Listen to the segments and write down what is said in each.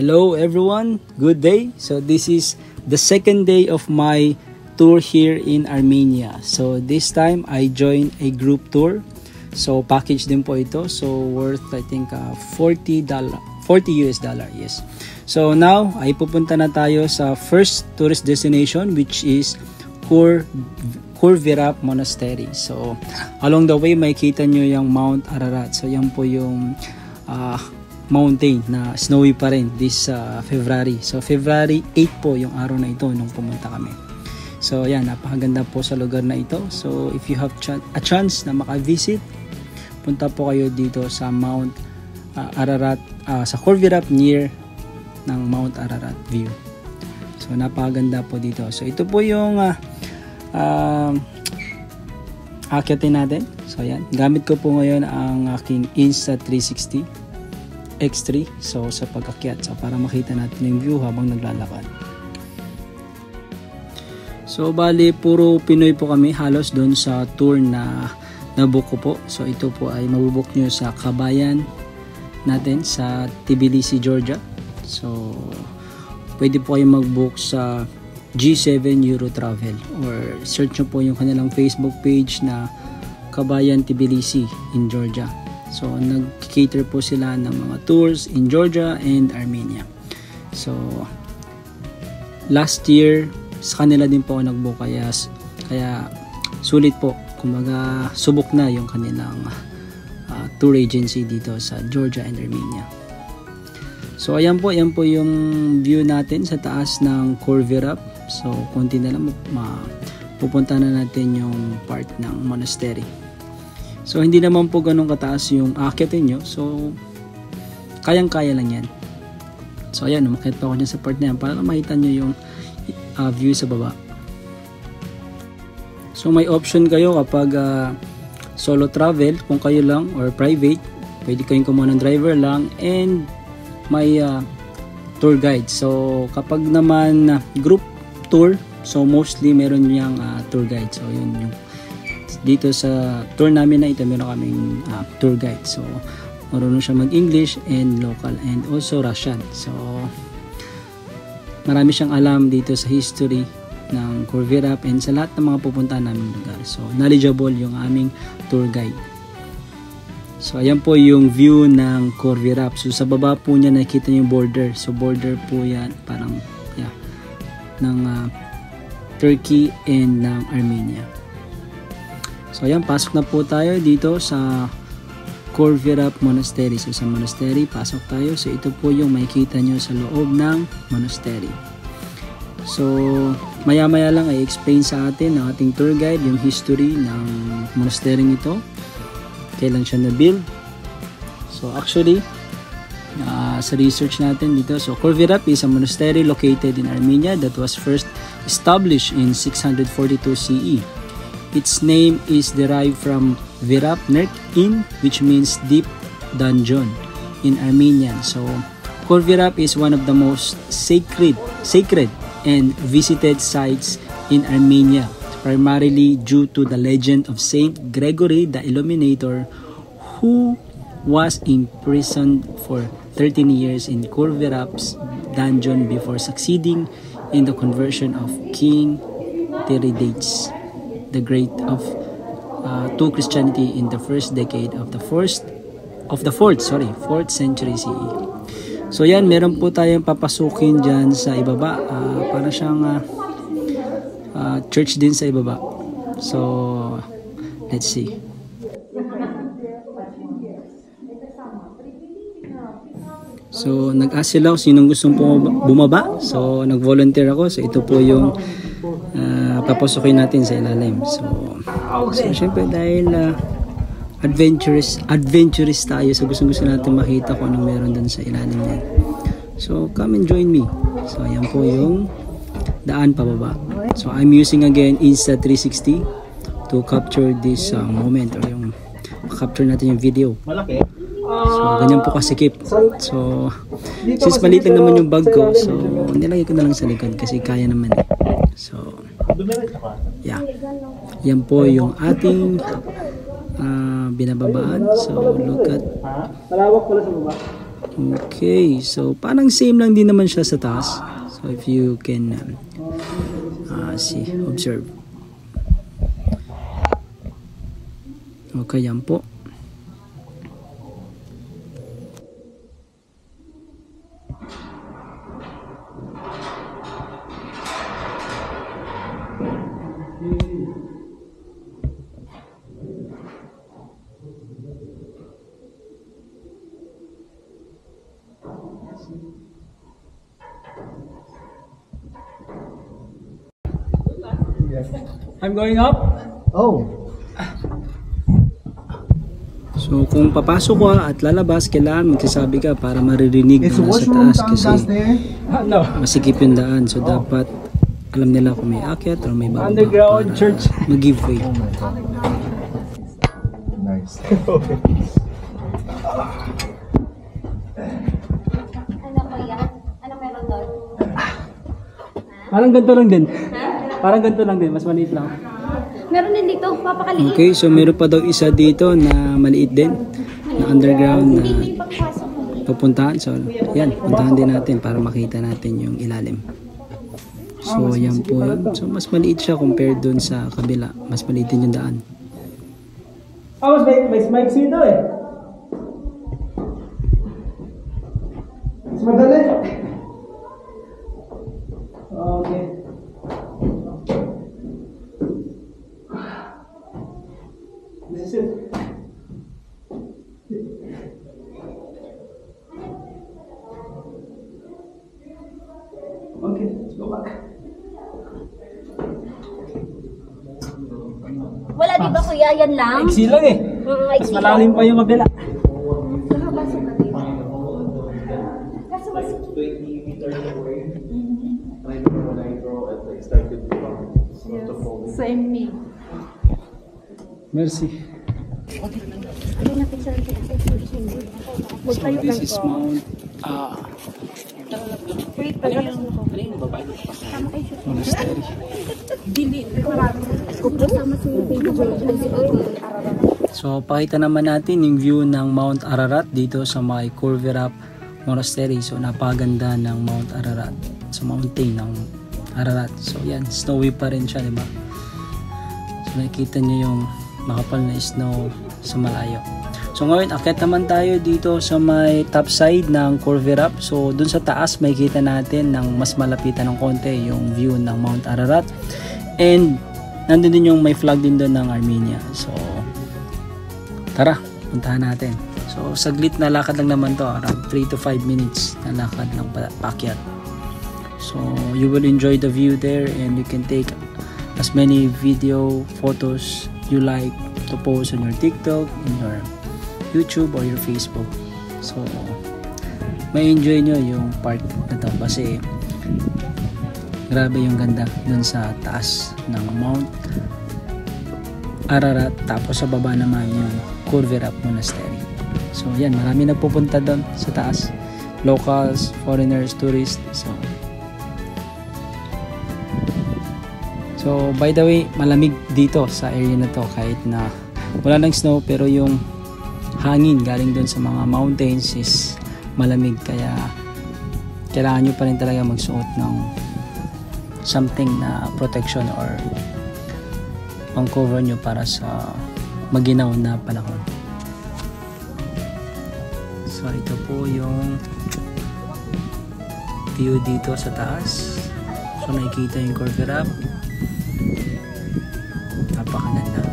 Hello everyone, good day. So this is the second day of my tour here in Armenia. So this time I joined a group tour. So package din po ito. So worth I think $40 US dollar. Yes. So now ay pupunta na tayo sa first tourist destination, which is Khor-Virap Monastery. So along the way makikita nyo yung Mount Ararat. So yan po yung mountain na snowy pa rin this February. So February 8 po yung araw na ito nung pumunta kami. So yan, napakaganda po sa lugar na ito. So if you have a chance na maka-visit, punta po kayo dito sa Mount Ararat, sa Khor-Virap near ng Mount Ararat view. So napakaganda po dito. So ito po yung akyatin natin. So yan, gamit ko po ngayon ang aking Insta360 X3, so sa pag-akyat, so para makita natin yung view habang naglalakad. So bali puro Pinoy po kami halos doon sa tour na nabook ko po. So ito po ay mabubook nyo sa kabayan natin sa Tbilisi, Georgia. So pwede po kayo mag-book sa G7 Eurotravel or search nyo po yung kanilang Facebook page na Kabayan Tbilisi in Georgia. So nag-cater po sila ng mga tours in Georgia and Armenia. So last year sa kanila din po ako nag-book, kaya sulit po. Kumbaga subok na yung kanilang tour agency dito sa Georgia and Armenia. So ayan po yung view natin sa taas ng Khor-Virap. So konti na lang pupunta na natin yung part ng monastery. So hindi naman po ganun kataas yung akyatin nyo. So kayang-kaya lang yan. So ayan, umakyat pa ako dyan sa part na yan para makita nyo yung view sa baba. So may option kayo kapag solo travel, kung kayo lang, or private, pwede kayong kumuha ng driver lang, and may tour guide. So kapag naman group tour, so mostly meron niyang tour guide. So yun yung dito sa tour namin na ito, meron kaming tour guide. So marunong siya mag-English and local and also Russian. So marami siyang alam dito sa history ng Khor-Virap and sa lahat ng mga pupuntahan namin lugar. So knowledgeable yung aming tour guide. So ayan po yung view ng Khor-Virap. So sa baba po niya nakikita yung border. So border po yan parang ng Turkey and ng Armenia. So ayan, pasok na po tayo dito sa Khor-Virap Monastery. So sa monastery, pasok tayo. So ito po yung makikita nyo sa loob ng monastery. So maya-maya lang ay explain sa atin ng ating tour guide yung history ng monastery ito. Kailan siya na-build. So actually, sa research natin dito, so Khor-Virap is a monastery located in Armenia that was first established in 642 CE. Its name is derived from Virap Nerk in, which means deep dungeon in Armenian. So Khor-Virap is one of the most sacred and visited sites in Armenia, primarily due to the legend of Saint Gregory the Illuminator, who was imprisoned for 13 years in Khor-Virap's dungeon before succeeding in the conversion of King Tiridates the Great to Christianity in the first decade of the 4th century CE. So yan, meron po tayong papasukin dyan sa ibaba. Para siyang church din sa ibaba. So let's see. So nag-ask sila kung sinong gustong bumaba. So nag-volunteer ako. So ito po yung papasukin natin sa ilalim. So syempre dahil adventurous tayo, so gusto natin makita kung anong meron dun sa ilalim niya. So come and join me. So ayan po yung daan pababa. So I'm using again Insta360 to capture this moment, or yung capture natin yung video. So ganyan po kasikip. So since maliit lang naman yung bag ko, so nilagay ko na lang sa likod kasi kaya naman. So yeah, yan po yung ating binababaan. So look at, malawak pala sa baba. Okay, so parang same lang din naman siya sa taas. So if you can see, observe. Okay, yan po. I'm going up. Oh. So kung papasok ka at lalabas, kailangan magsasabi ka para maririnig na nasa taas kasi masikip yung daan. So dapat alam nila kung may akyat or may bababa. Underground church. Mag-giveaway. Oh my God. Nice. Ano ko yan? Ano meron doon? Parang ganito lang din. Parang ganito lang din, mas maliit lang. Meron din dito, papakaliit. Okay, so meron pa daw isa dito na maliit din na underground na Hindi pagpasok mo dito. pupuntahan. So yan, puntahan din natin para makita natin yung ilalim. So yan po yun. So mas maliit siya compared dun sa kabila. Mas maliit din yung daan. May mic dito eh. Mas madali. Okay. This is it. Okay, let's go back. Wala di ba kuya, yan lang? Iksi lang eh. Mas malalim pa yung kabila. Nakabasok ka dito. Kaso mas... 20 meters away. I remember when I grow and I started to fall. Same me. Merci. Ano na picture natin sa So this is Mount Monastery. So pakita naman natin yung view ng Mount Ararat dito sa may Corvirap Monastery. So napaganda ng Mount Ararat. So mountain ng Ararat. So yan, snowy pa rin siya, diba? So nakikita nyo yung makapal na snow sa malayo. So ngayon, akit naman tayo dito sa may top side ng Corvirap. So dun sa taas, makikita natin ng mas malapitan ng konti yung view ng Mount Ararat. And nandun din yung may flag din doon ng Armenia. So tara, puntahan natin. So saglit na lakad lang naman to, around 3 to 5 minutes na lakad ng paakyat. So you will enjoy the view there and you can take as many video, photos you like to post on your TikTok, in your YouTube or your Facebook. So may enjoy nyo yung part na to kasi grabe yung ganda dun sa taas ng Mount Ararat, tapos sa baba naman yung Corvirap Monastery. So yan, marami nagpupunta doon sa taas, locals, foreigners, tourists. So by the way, malamig dito sa area na to kahit na wala ng snow, pero yung hangin galing doon sa mga mountains is malamig, kaya kailangan nyo pa rin talaga magsuot ng something na protection or pang cover nyo para sa maginaw na panahon. So ito po yung view dito sa taas. So nakikita yung Corvirap, napakaganda.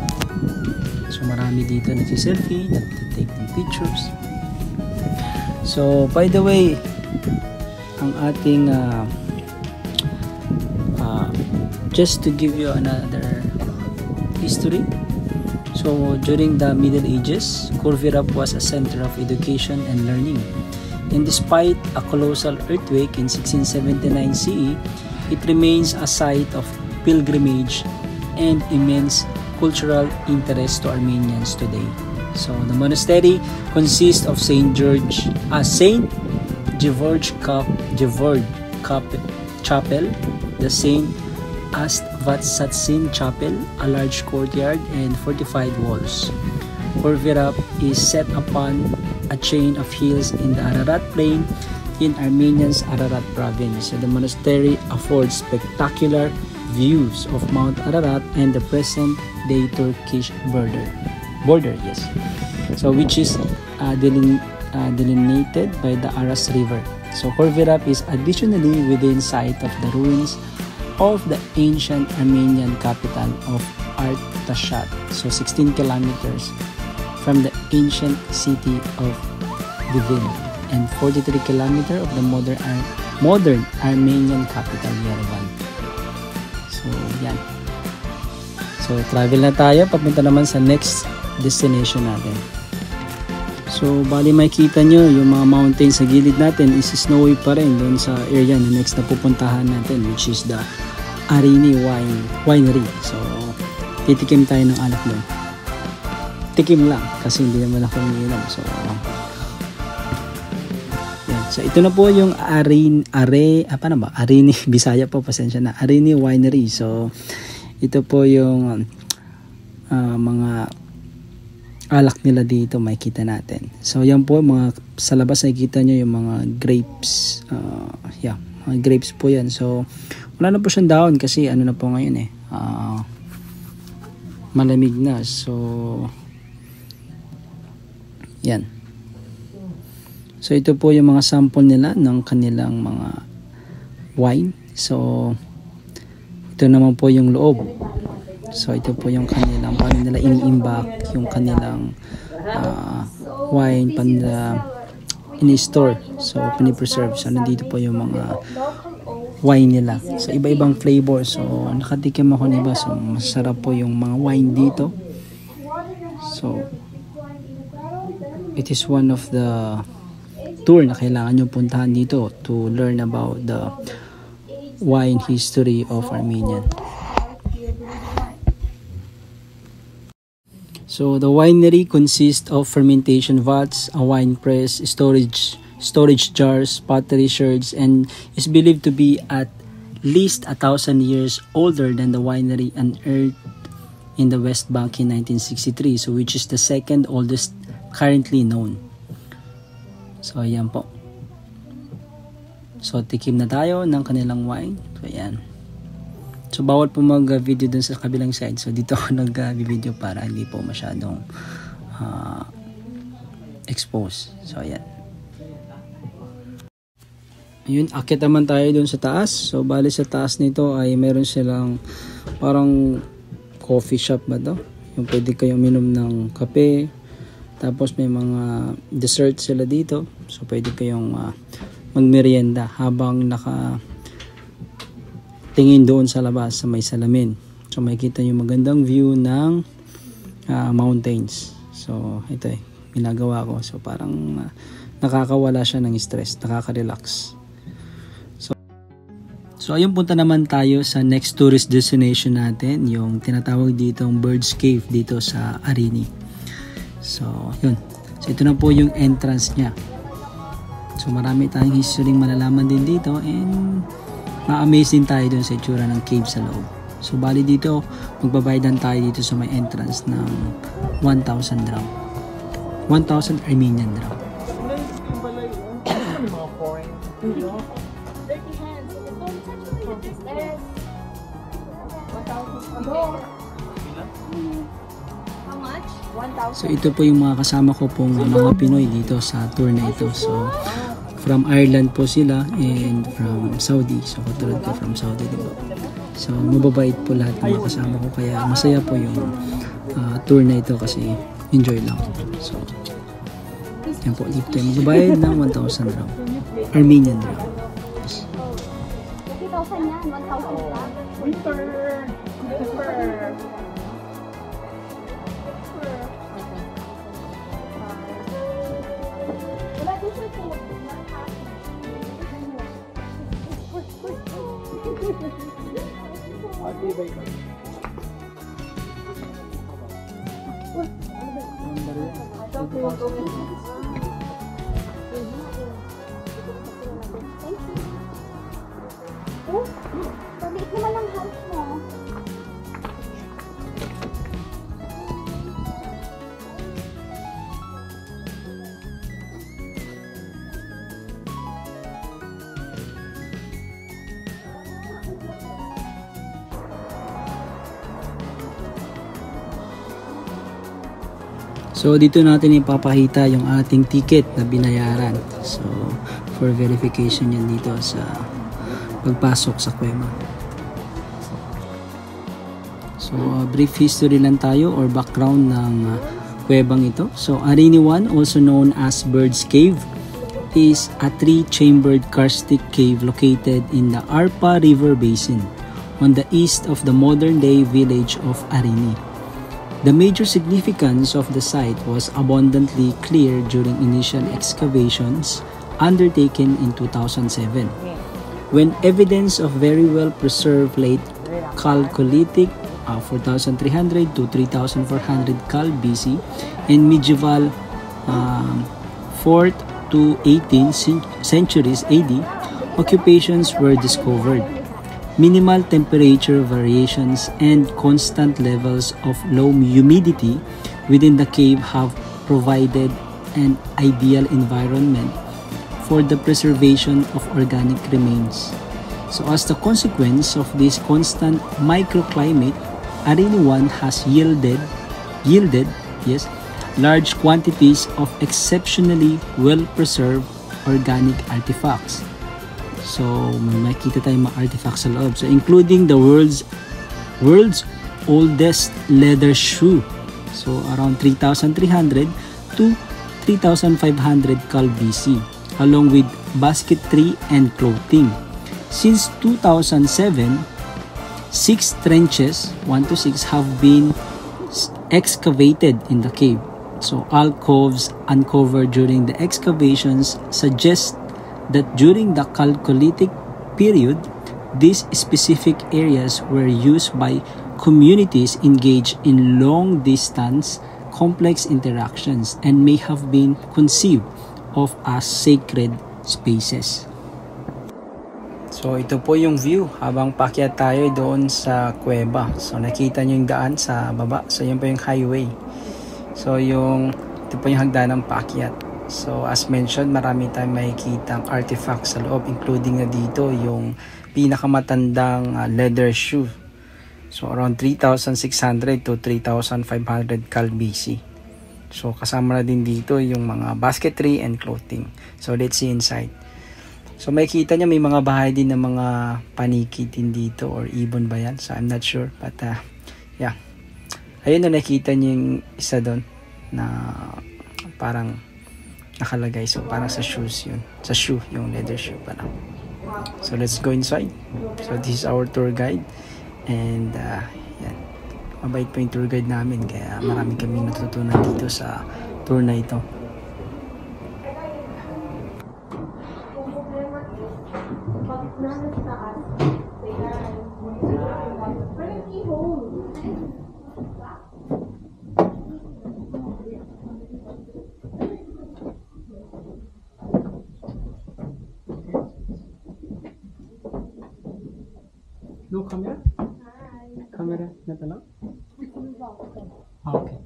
So marami dito nagsiselfie, nagtitake ng pictures. So by the way, ang ating just to give you another history. So during the Middle Ages, Corvirap was a center of education and learning. And despite a colossal earthquake in 1679 CE, it remains a site of pilgrimage and immense cultural interest to Armenians today. So the monastery consists of Saint George Chapel, the Saint Astvatsatsin Chapel, a large courtyard and fortified walls. Corvirap is set upon a chain of hills in the Ararat Plain in Armenia's Ararat province. So the monastery affords spectacular views of Mount Ararat and the present-day Turkish border. Yes. So which is delineated by the Aras River. So Khorvirap is additionally within sight of the ruins of the ancient Armenian capital of Artashat. So 16 kilometers from the ancient city of Divin and 43 kilometers of the modern Armenian capital Yerevan. So yan. So travel na tayo papunta naman sa next destination natin. So bali makikita nyo yung mga mountains sa gilid natin is snowy pa rin doon sa area na next na pupuntahan natin, which is the Arini Winery. So titikim tayo ng alak doon. Tikim lang kasi hindi naman ako umiinom. So yan. So ito na po yung Arini Bisaya po, pasensya na. Arini Winery. So ito po yung mga alak nila dito, makikita natin. So yan po, mga sa labas nakikita nyo yung mga grapes. Mga grapes po yan. So wala na po siyang dahon kasi ano na po ngayon malamig na. So yan. So ito po yung mga sample nila ng kanilang mga wine. So ito naman po yung loob. So ito po yung kanilang, paano nila ini-imbak yung kanilang wine ini-store. So pinipreserve. So nandito po yung mga wine nila. So iba-ibang flavor. So nakatikim ako ng iba. So masarap po yung mga wine dito. So it is one of the tour na kailangan nyo puntahan dito to learn about the wine history of Armenia. So the winery consists of fermentation vats, a wine press, storage jars, pottery sherds, and is believed to be at least 1,000 years older than the winery unearthed in the West Bank in 1963, so which is the second oldest currently known. So ayan po. So tikim na tayo ng kanilang wine. So ayan. So bawal po mag-video dun sa kabilang side. So dito ako nag-video para hindi po masyadong expose. So ayan. Ayun, akit naman tayo dun sa taas. So bali sa taas nito ay meron silang parang coffee shop ba to? Yung pwede kayong minom ng kape. Tapos may mga dessert sila dito. So pwede kayong magmerienda habang tingin doon sa labas sa may salamin. So makikita nyo magandang view ng mountains. So ito ginagawa ko. So parang nakakawala siya ng stress, nakaka-relax. So ayun, punta naman tayo sa next tourist destination natin, yung tinatawag ditong Bird's Cave dito sa Arini. So yun. So ito na po yung entrance niya. So marami tayong history malalaman din dito and ma-amaze din tayo dun sa itsura ng cave sa loob. So bali dito, magbabayadan tayo dito sa may entrance ng 1,000 dram. 1,000 Armenian dram. So ito po yung mga kasama ko pong mga Pinoy dito sa tour na ito. So from Ireland po sila and from Saudi. So katulad ko from Saudi, diba? So mababait po lahat ng mga kasama ko, kaya masaya po yung tour na ito kasi enjoy lang. So yan po, dito tayo magbabayad ng 1,000 dram. Armenian dram. Yes. 50,000 yan, 1,000 dram. Oh, maliit naman ang house mo. So dito natin ipapakita yung ating ticket na binayaran. So for verification yan dito sa pagpasok sa kuweba. So brief history lang tayo or background ng kuwebang ito. So Arini 1, also known as Bird's Cave, is a 3-chambered karstic cave located in the Arpa River Basin on the east of the modern-day village of Arini. The major significance of the site was abundantly clear during initial excavations undertaken in 2007, when evidence of very well preserved late Chalcolithic 4,300 to 3,400 Cal BC and medieval 4th to 18th centuries AD occupations were discovered. Minimal temperature variations and constant levels of low humidity within the cave have provided an ideal environment for the preservation of organic remains. So as the consequence of this constant microclimate, Arini 1 has yielded large quantities of exceptionally well-preserved organic artifacts. So may makita tayong mga artifacts sa loob. So including the world's oldest leather shoe. So around 3,300 to 3,500 Cal BC, along with basketry and clothing. Since 2007, 6 trenches, 1 to 6, have been excavated in the cave. So alcoves uncovered during the excavations suggest that during the Chalcolithic period, these specific areas were used by communities engaged in long-distance complex interactions and may have been conceived of as sacred spaces. So ito po yung view habang paakyat tayo doon sa kuweba. So nakita nyo yung daan sa baba. So yun po yung highway. So ito po yung hagdanang paakyat. So as mentioned, marami tayong makikitang artifacts sa loob, including na dito yung pinakamatandang leather shoe. So around 3,600 to 3,500 Cal BC. So kasama na din dito yung mga basketry and clothing. So let's see inside. So makikita niya may mga bahay din ng mga paniki din dito or ibon ba yan? So I'm not sure, but yeah. Ayun na, nakita niyo yung isa doon na parang nakalagay. So parang sa shoes yun. Sa shoe, yung leather shoe pala. So let's go inside. So this is our tour guide. And yan. Mabait po yung tour guide namin. Kaya marami kami natutunan dito sa tour na ito. No camera? Camera not allowed? Okay.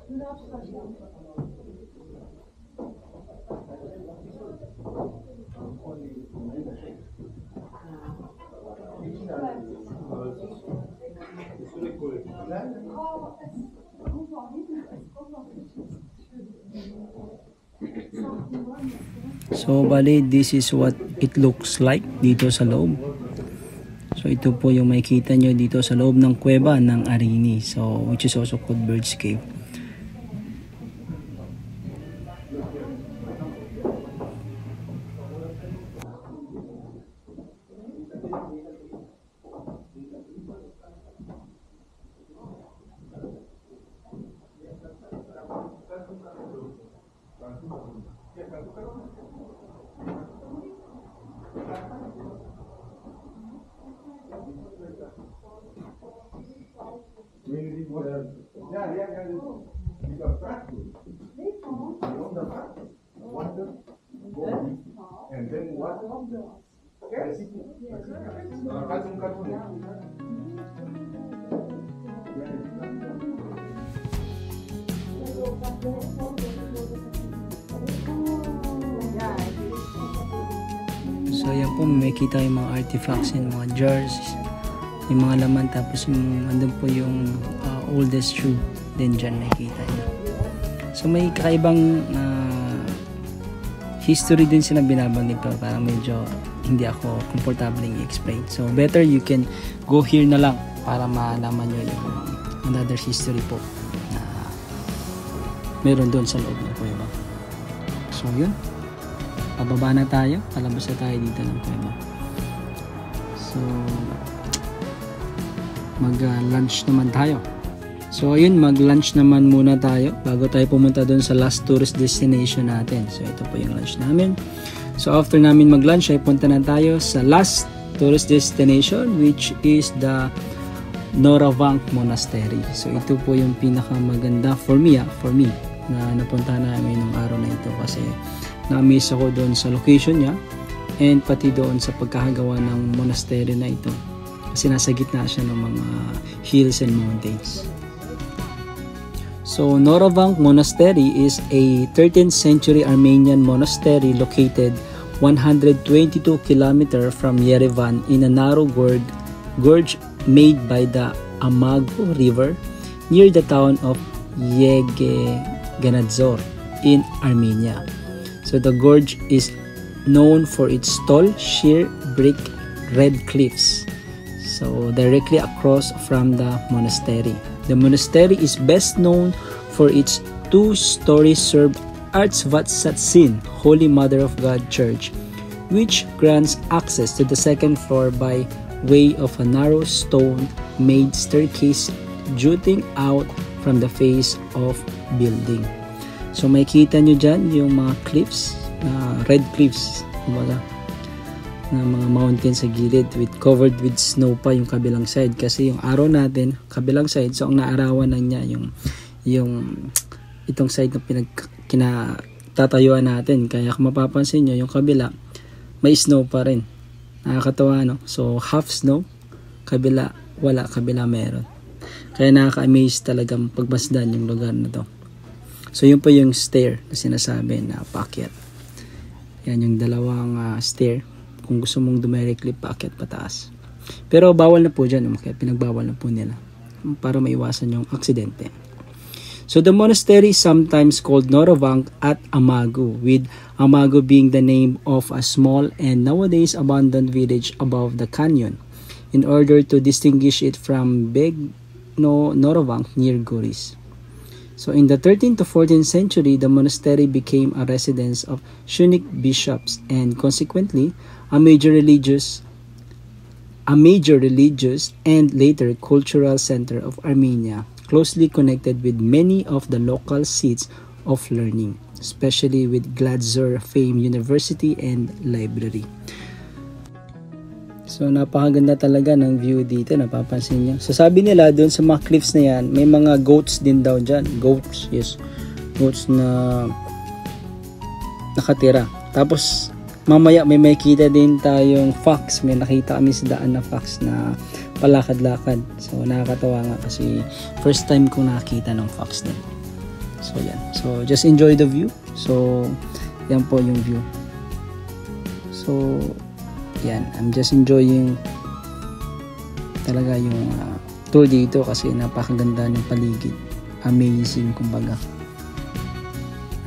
So bali, this is what it looks like dito sa loob. So ito po yung makikita nyo dito sa loob ng kuweba ng Arini, so which is also called Bird's Cave. And then what? So yan po, makikita yung mga artifacts and mga jars, yung mga laman, tapos yung andun po yung oldest shoe din dyan makikita nyo. So may kakaibang history din sila binabanggit, pero parang medyo hindi ako komportable i-explain. So better you can go here na lang para malaman nyo yung another history po na meron doon sa loob ng kuweba. So yun, pababa na tayo, palabas na tayo dito ng kuweba. So mag lunch naman tayo. So ayun, mag lunch naman muna tayo bago tayo pumunta doon sa last tourist destination natin. So ito po yung lunch namin. So after namin mag lunch ay punta na tayo sa last tourist destination, which is the Noravank Monastery. So ito po yung pinakamaganda for me na napunta namin nung araw na ito, kasi na-amaze ako doon sa location niya and pati doon sa pagkakagawa ng monastery na ito, kasi nasa gitna siya ng mga hills and mountains. So Noravank Monastery is a 13th century Armenian monastery located 122 km from Yerevan in a narrow gorge made by the Amago River near the town of Yeganadzor in Armenia. So the gorge is known for its tall, sheer brick red cliffs, so directly across from the monastery. The monastery is best known for its two-story Serb Artsvatsatsin Holy Mother of God Church, which grants access to the second floor by way of a narrow stone-made staircase jutting out from the face of building. So makikita nyo dyan yung mga cliffs, red cliffs, kumbaga, na mga mountain sa gilid covered with snow pa yung kabilang side, kasi yung araw natin kabilang side, so ang naarawan lang niya yung itong side na kinatatayuan natin. Kaya kung mapapansin nyo, yung kabila may snow pa rin, nakakatawa, no? So half snow, kabila wala, kabila meron. Kaya nakaka-amaze talagang pagmasdan yung lugar na to. So yun po yung stair na sinasabi na paakyat. Yan yung dalawang stair kung gusto mong directly paakyat pataas. Pero bawal na po dyan, kaya pinagbawal na po nila para maiwasan yung aksidente. So the monastery is sometimes called Noravank at Amago, with Amago being the name of a small and nowadays abandoned village above the canyon, in order to distinguish it from Noravank near Goris. So in the 13th to 14th century, the monastery became a residence of Sunnic bishops and consequently a major religious and later cultural center of Armenia, closely connected with many of the local seats of learning, especially with Gladzor famed university and library. So napakaganda talaga ng view dito, napapansin niyo. So sabi nila doon sa mga cliffs na yan, may mga goats din daw dyan. Goats, yes. Goats na nakatira. Tapos mamaya may makita din tayong fox. May nakita kami sa daan na fox na palakad-lakad. So nakakatawa nga kasi first time kong nakakita ng fox din. So yan. So just enjoy the view. So yan po yung view. So yan, I'm just enjoying talaga yung tour dito kasi napakaganda ng paligid. Amazing, kumbaga.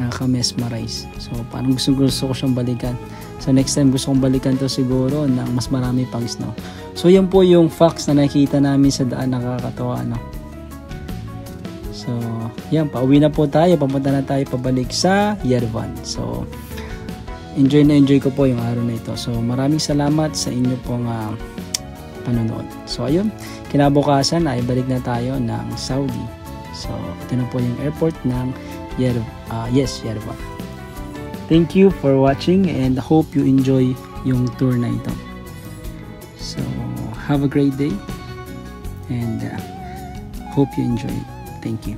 Nakaka-mesmerize. So parang gusto ko siyang balikan. So next time gusto kong balikan to siguro ng mas marami pang snow. So yan po yung fox na nakita namin sa daan, nakakatawa, no? So yan, pauwi na po tayo. Papunta na tayo pabalik sa Yerevan. So enjoy ko po yung araw na ito. So maraming salamat sa inyo pong panonood. So ayun, kinabukasan ay balik na tayo ng Saudi. So ito na po yung airport ng Yerevan. Thank you for watching and hope you enjoy yung tour na ito. So have a great day and hope you enjoy it. Thank you.